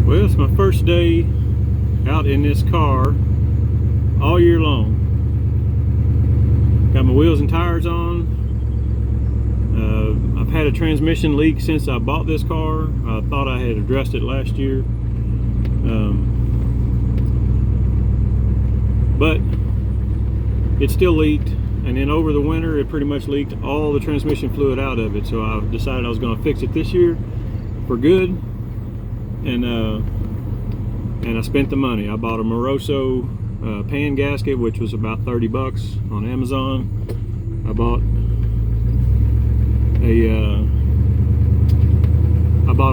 Well, it's my first day out in this car all year long. Got my wheels and tires on. I've had a transmission leak since I bought this car. I thought I had addressed it last year. But it still leaked, and then over the winter it pretty much leaked all the transmission fluid out of it. So I decided I was going to fix it this year for good. And I spent the money. I bought a Moroso pan gasket, which was about 30 bucks on Amazon. I bought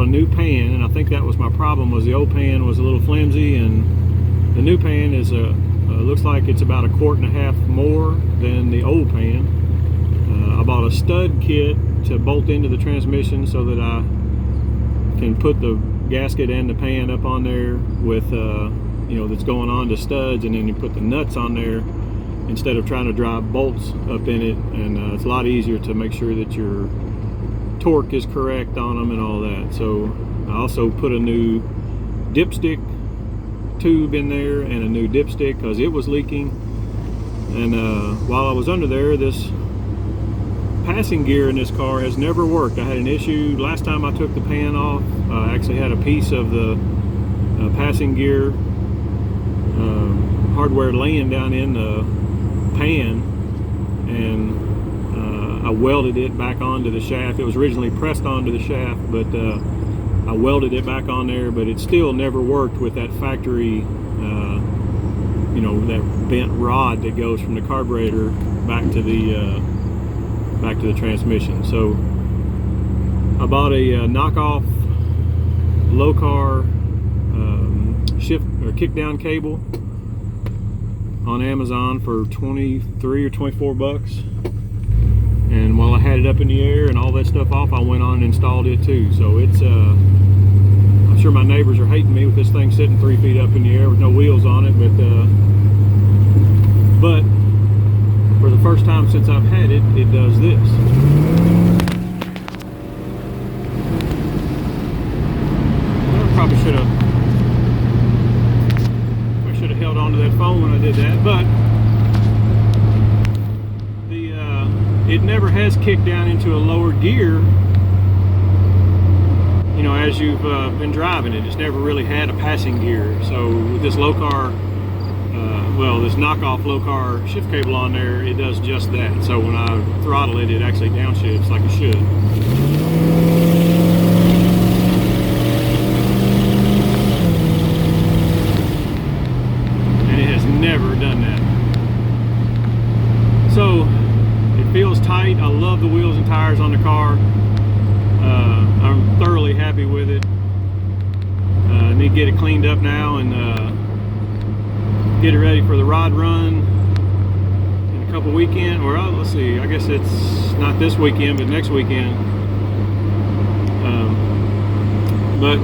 a new pan, and I think that was my problem. Was the old pan was a little flimsy, and the new pan is looks like it's about 1.5 quarts more than the old pan. I bought a stud kit to bolt into the transmission so that I can put the gasket and the pan up on there with you know, that's going on to studs, and then you put the nuts on there instead of trying to drive bolts up in it. And it's a lot easier to make sure that your torque is correct on them and all that. So I also put a new dipstick tube in there and a new dipstick because it was leaking. And while I was under there, this passing gear in this car has never worked. I had an issue last time I took the pan off. I actually had a piece of the passing gear hardware laying down in the pan, and I welded it back onto the shaft. It was originally pressed onto the shaft, but I welded it back on there, but it still never worked with that factory, you know, that bent rod that goes from the carburetor back to the transmission. So I bought a knockoff low car shift or kickdown cable on Amazon for 23 or 24 bucks. And while I had it up in the air and all that stuff off, I went on and installed it too. So it's I'm sure my neighbors are hating me with this thing sitting 3 feet up in the air with no wheels on it, but for the first time since I've had it, it does this. Well, I probably should have held on to that phone when I did that, but it never has kicked down into a lower gear, you know, as you've been driving it. It's never really had a passing gear. So with this low car, well, this knockoff low car shift cable on there, it does just that. So when I throttle it, it actually downshifts like it should. And it has never done that. So it feels tight. I love the wheels and tires on the car. I'm thoroughly happy with it. I need to get it cleaned up now and get it ready for the rod run in a couple weekends. Or let's see, I guess it's not this weekend, but next weekend. But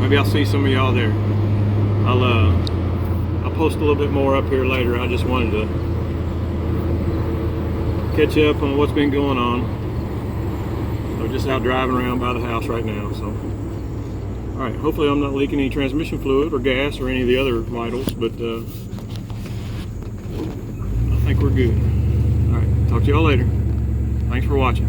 maybe I'll see some of y'all there. I'll post a little bit more up here later. I just wanted to catch you up on what's been going on. I'm just out driving around by the house right now. So, all right. Hopefully, I'm not leaking any transmission fluid or gas or any of the other vitals, but I think we're good. All right. Talk to y'all later. Thanks for watching.